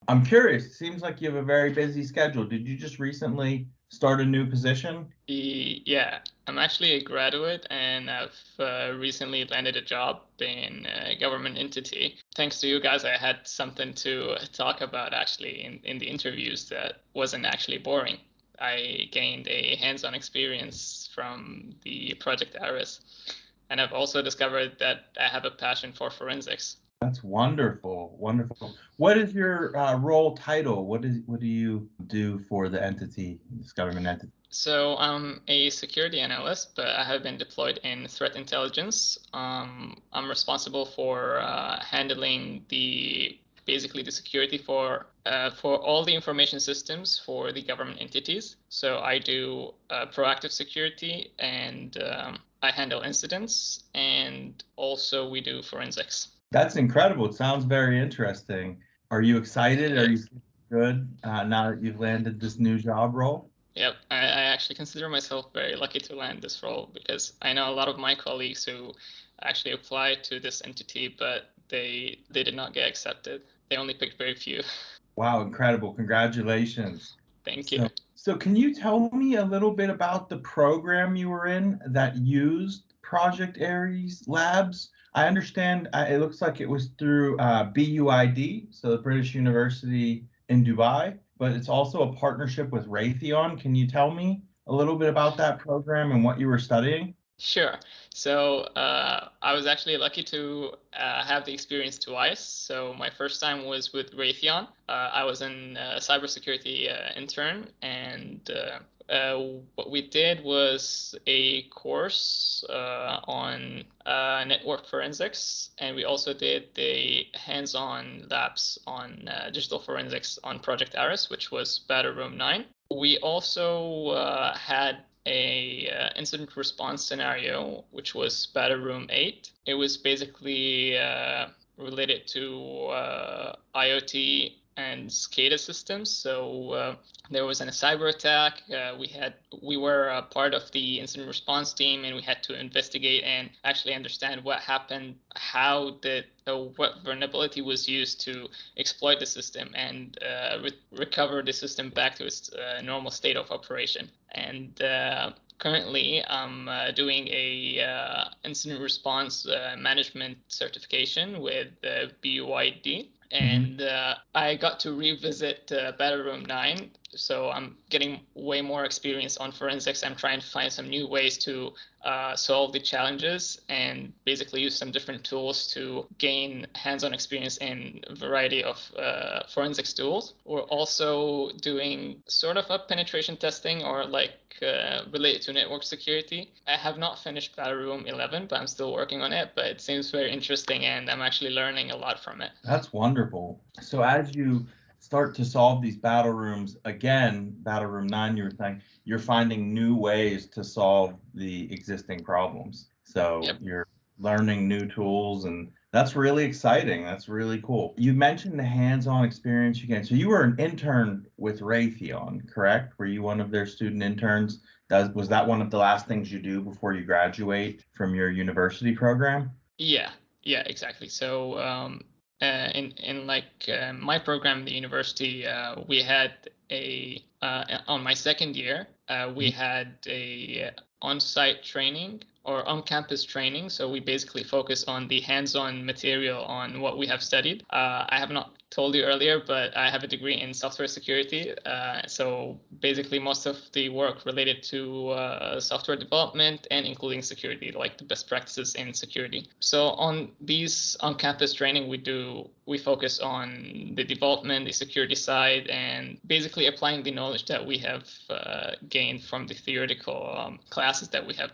I'm curious. It seems like you have a very busy schedule. Did you just recently start a new position? Yeah, I'm actually a graduate and I've recently landed a job in a government entity. Thanks to you guys, I had something to talk about actually in the interviews that wasn't actually boring. I gained a hands-on experience from the project areas, and I've also discovered that I have a passion for forensics. That's wonderful. Wonderful. What is your role title? What do you do for the entity, this government entity? So I'm a security analyst, but I have been deployed in threat intelligence. I'm responsible for handling basically the security for all the information systems for the government entities. So I do proactive security, and I handle incidents, and also we do forensics. That's incredible. It sounds very interesting. Are you excited? Are you good now that you've landed this new job role? Yep, I actually consider myself very lucky to land this role because I know a lot of my colleagues who actually applied to this entity, but they did not get accepted. They only picked very few. Wow, incredible. Congratulations. Thank you. So can you tell me a little bit about the program you were in that used Project Ares Labs? I understand it looks like it was through BUID, so the British University in Dubai, but it's also a partnership with Raytheon. Can you tell me a little bit about that program and what you were studying? Sure. So I was actually lucky to have the experience twice. So my first time was with Raytheon. I was in cybersecurity intern, and what we did was a course on network forensics, and we also did the hands-on labs on digital forensics on Project Ares, which was Battle Room 9. We also had a incident response scenario, which was Battle Room 8. It was basically related to IoT and SCADA systems. So there was a cyber attack. We were a part of the incident response team, and we had to investigate and actually understand what happened, what vulnerability was used to exploit the system and recover the system back to its normal state of operation. And currently, I'm doing a incident response management certification with BIID. And I got to revisit Battle Room 9, so I'm getting way more experience on forensics. I'm trying to find some new ways to solve the challenges and basically use some different tools to gain hands-on experience in a variety of forensics tools. We're also doing sort of a penetration testing or related to network security. I have not finished Battle Room 11, but I'm still working on it, but it seems very interesting and I'm actually learning a lot from it. That's wonderful. So as you start to solve these battle rooms, again, Battle Room 9, you were saying, you're finding new ways to solve the existing problems. So Yep. You're learning new tools, and that's really exciting. That's really cool. You mentioned the hands-on experience you get. So you were an intern with Raytheon, correct? Were you one of their student interns? Was that one of the last things you do before you graduate from your university program? Yeah, exactly. So in my program, the university, we had on my second year, we had a on-site training or on-campus training. So we basically focus on the hands-on material on what we have studied. I have not told you earlier, but I have a degree in software security. So basically most of the work related to software development and including security, like the best practices in security. So on these on-campus training, we focus on the development, the security side, and basically applying the knowledge that we have gained from the theoretical classes that we have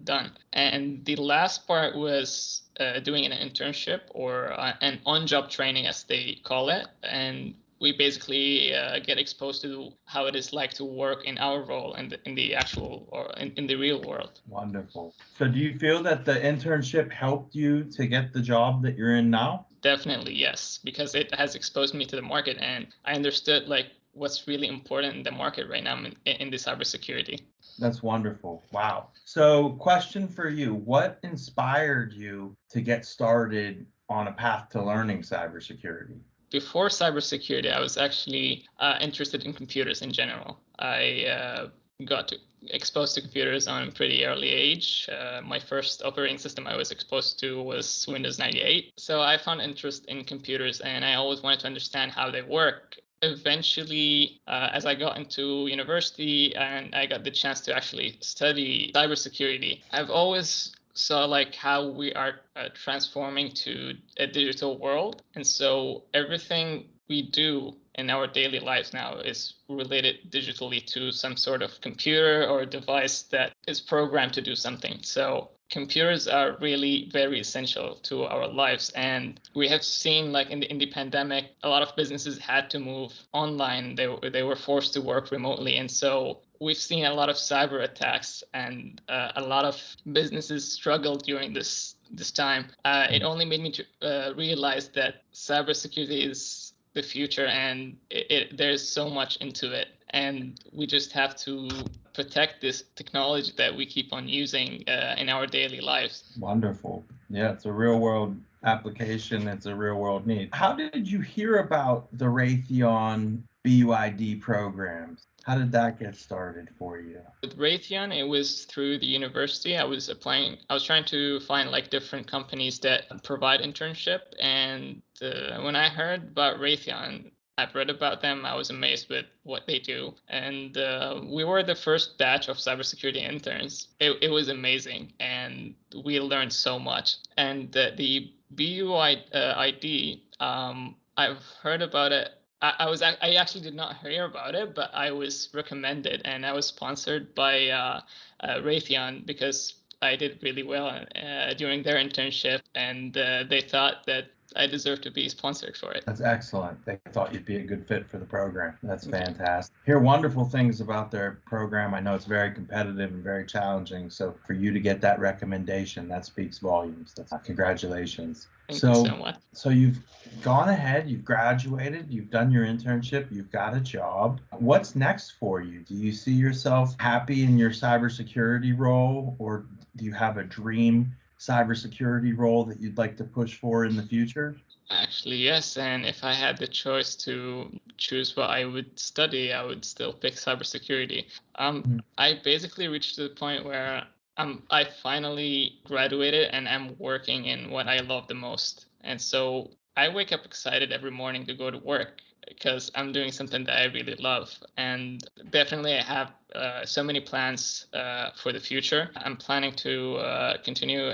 done. And the last part was doing an internship or an on-job training, as they call it. And we basically get exposed to how it is like to work in our role in the actual or in the real world. Wonderful. So do you feel that the internship helped you to get the job that you're in now? Definitely, yes, because it has exposed me to the market and I understood what's really important in the market right now in the cybersecurity. That's wonderful. Wow. So question for you, what inspired you to get started on a path to learning cybersecurity? before cybersecurity, I was actually interested in computers in general. I got exposed to computers on a pretty early age. My first operating system I was exposed to was Windows 98. So I found interest in computers, and I always wanted to understand how they work. Eventually, as I got into university and I got the chance to actually study cybersecurity, I've always saw like how we are transforming to a digital world. And so everything we do in our daily lives now is related digitally to some sort of computer or device that is programmed to do something. So computers are really very essential to our lives. And we have seen, like in the pandemic, a lot of businesses had to move online. They were forced to work remotely. And so we've seen a lot of cyber attacks, and a lot of businesses struggled during this time. It only made me to realize that cybersecurity is the future, and there's so much into it, and we just have to protect this technology that we keep on using in our daily lives. Wonderful. Yeah, it's a real world application. It's a real world need. How did you hear about the Raytheon BIID programs? How did that get started for you? With Raytheon, it was through the university. I was trying to find like different companies that provide internship. And when I heard about Raytheon, I've read about them. I was amazed with what they do. And we were the first batch of cybersecurity interns. It was amazing. And we learned so much. And the BIID, I've heard about it. I actually did not hear about it, but I was recommended, and I was sponsored by Raytheon because I did really well during their internship, and they thought that I deserved to be sponsored for it. That's excellent. They thought you'd be a good fit for the program. That's fantastic. Hear wonderful things about their program. I know it's very competitive and very challenging. So for you to get that recommendation, that speaks volumes. Congratulations. Thank you so much. So you've gone ahead, you've graduated, you've done your internship, you've got a job. What's next for you? Do you see yourself happy in your cybersecurity role, or do you have a dream cybersecurity role that you'd like to push for in the future? Actually, yes. And if I had the choice to choose what I would study, I would still pick cybersecurity. I basically reached to the point where I finally graduated and I'm working in what I love the most. And so I wake up excited every morning to go to work because I'm doing something that I really love. And definitely I have so many plans for the future. I'm planning to continue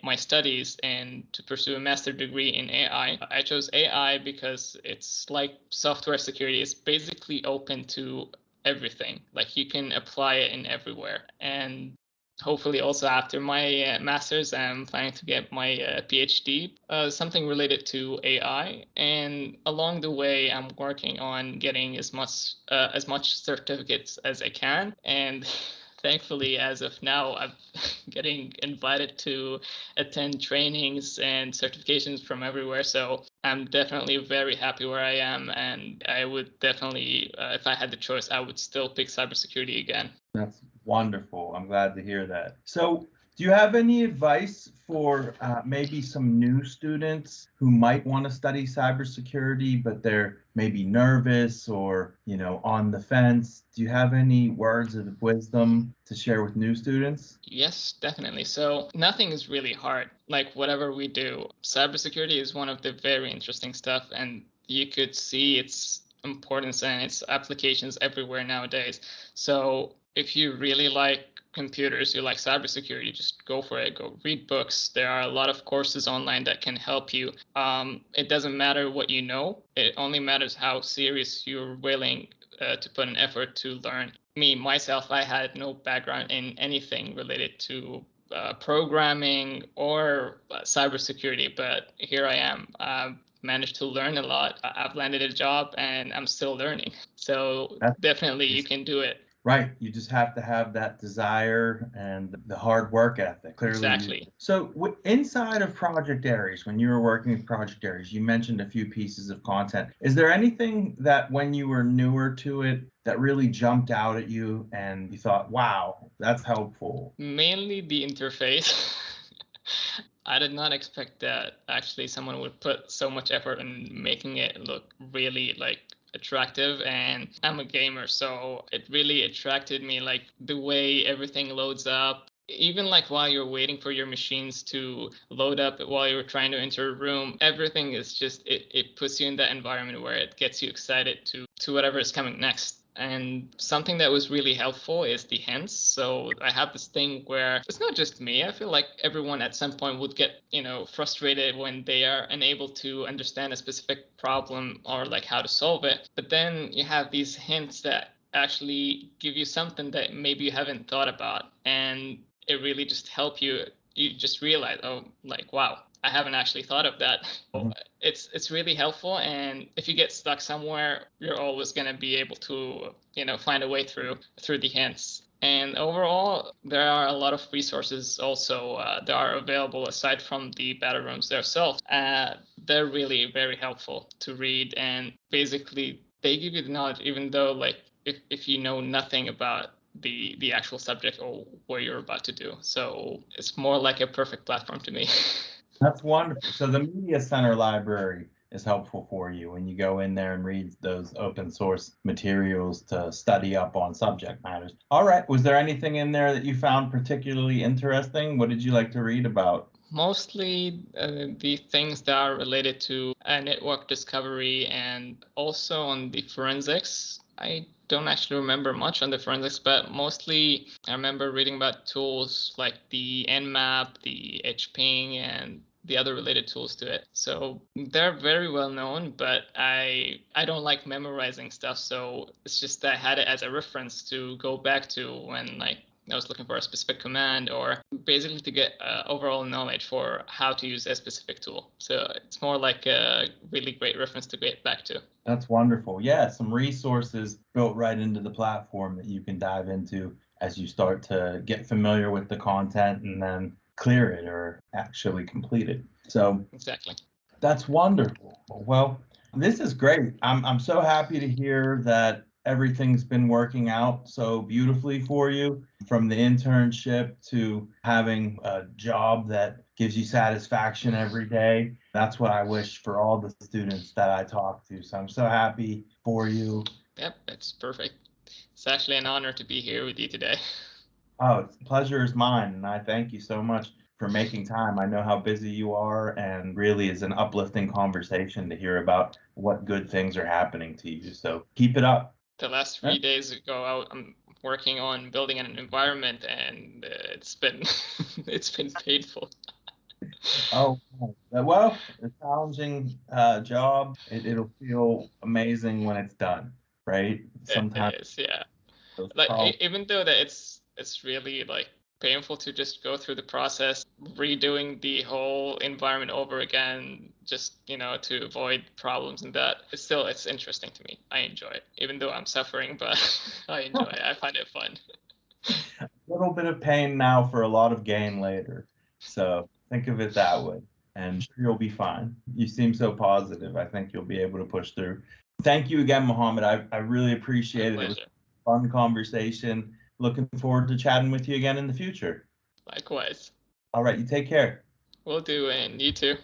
my studies and to pursue a master's degree in AI. I chose AI because it's like software security. It's basically open to everything. Like you can apply it in everywhere. And hopefully also after my master's, I'm planning to get my PhD, something related to AI. And along the way, I'm working on getting as much certificates as I can. And thankfully, as of now, I'm getting invited to attend trainings and certifications from everywhere. So I'm definitely very happy where I am. And I would definitely, if I had the choice, I would still pick cybersecurity again. That's wonderful. I'm glad to hear that. So do you have any advice for maybe some new students who might want to study cybersecurity, but they're maybe nervous or, on the fence? Do you have any words of wisdom to share with new students? Yes, definitely. So nothing is really hard. Like whatever we do, cybersecurity is one of the very interesting stuff, and you could see its importance and its applications everywhere nowadays. So if you really like computers, you like cybersecurity, just go for it. Go read books. There are a lot of courses online that can help you. It doesn't matter what you know. It only matters how serious you're willing to put an effort to learn. Myself, I had no background in anything related to programming or cybersecurity, but here I am. I've managed to learn a lot. I've landed a job and I'm still learning. So definitely you can do it. Right. You just have to have that desire and the hard work ethic. Clearly. Exactly. So inside of Project Aries, when you were working with Project Aries, you mentioned a few pieces of content. Is there anything that when you were newer to it that really jumped out at you and you thought, wow, that's helpful? Mainly the interface. I did not expect that actually someone would put so much effort in making it look really like attractive, and I'm a gamer, so it really attracted me, like the way everything loads up. Even like while you're waiting for your machines to load up, while you're trying to enter a room, everything is just, it puts you in that environment where it gets you excited to whatever is coming next. And something that was really helpful is the hints. So I have this thing where it's not just me. I feel like everyone at some point would get, frustrated when they are unable to understand a specific problem or like how to solve it. But then you have these hints that actually give you something that maybe you haven't thought about. And it really just help you. You just realize, oh, like, wow, I haven't actually thought of that. Mhm. It's really helpful, and if you get stuck somewhere, you're always going to be able to find a way through the hints. And overall, there are a lot of resources also that are available aside from the battle rooms themselves. They're really very helpful to read, and basically they give you the knowledge, even though like if you know nothing about the actual subject or what you're about to do. So it's more like a perfect platform to me. That's wonderful. So the Media Center library is helpful for you when you go in there and read those open source materials to study up on subject matters. All right. Was there anything in there that you found particularly interesting? What did you like to read about? Mostly the things that are related to network discovery, and also on the forensics. I don't actually remember much on the forensics, but mostly I remember reading about tools like the Nmap, the HPing, and the other related tools to it. So they're very well known, but I don't like memorizing stuff. So it's just that I had it as a reference to go back to when like I was looking for a specific command, or basically to get overall knowledge for how to use a specific tool. So it's more like a really great reference to get back to. That's wonderful. Yeah, some resources built right into the platform that you can dive into as you start to get familiar with the content and then clear it or actually complete it. So Exactly. that's wonderful. Well, this is great. I'm so happy to hear that everything's been working out so beautifully for you, from the internship to having a job that gives you satisfaction every day. That's what I wish for all the students that I talk to. So I'm so happy for you. Yep, it's perfect. It's actually an honor to be here with you today. Oh, it's pleasure is mine, and I thank you so much for making time. I know how busy you are, and really is an uplifting conversation to hear about what good things are happening to you. So keep it up. The last 3 days ago, I'm working on building an environment, and it's been it's been painful. Oh, well, a challenging job. It'll feel amazing when it's done, right? Sometimes It is, yeah. those Like problems. even though that it's really like painful to just go through the process, redoing the whole environment over again, just to avoid problems, and that it's interesting to me. I enjoy it, even though I'm suffering, but I enjoy it. I find it fun. A little bit of pain now for a lot of gain later. So think of it that way, and sure you'll be fine. You seem so positive. I think you'll be able to push through. Thank you again, Mohammed. I really My appreciate it. It was pleasure. a fun conversation. Looking forward to chatting with you again in the future. Likewise. All right, you take care. Will do, and you too.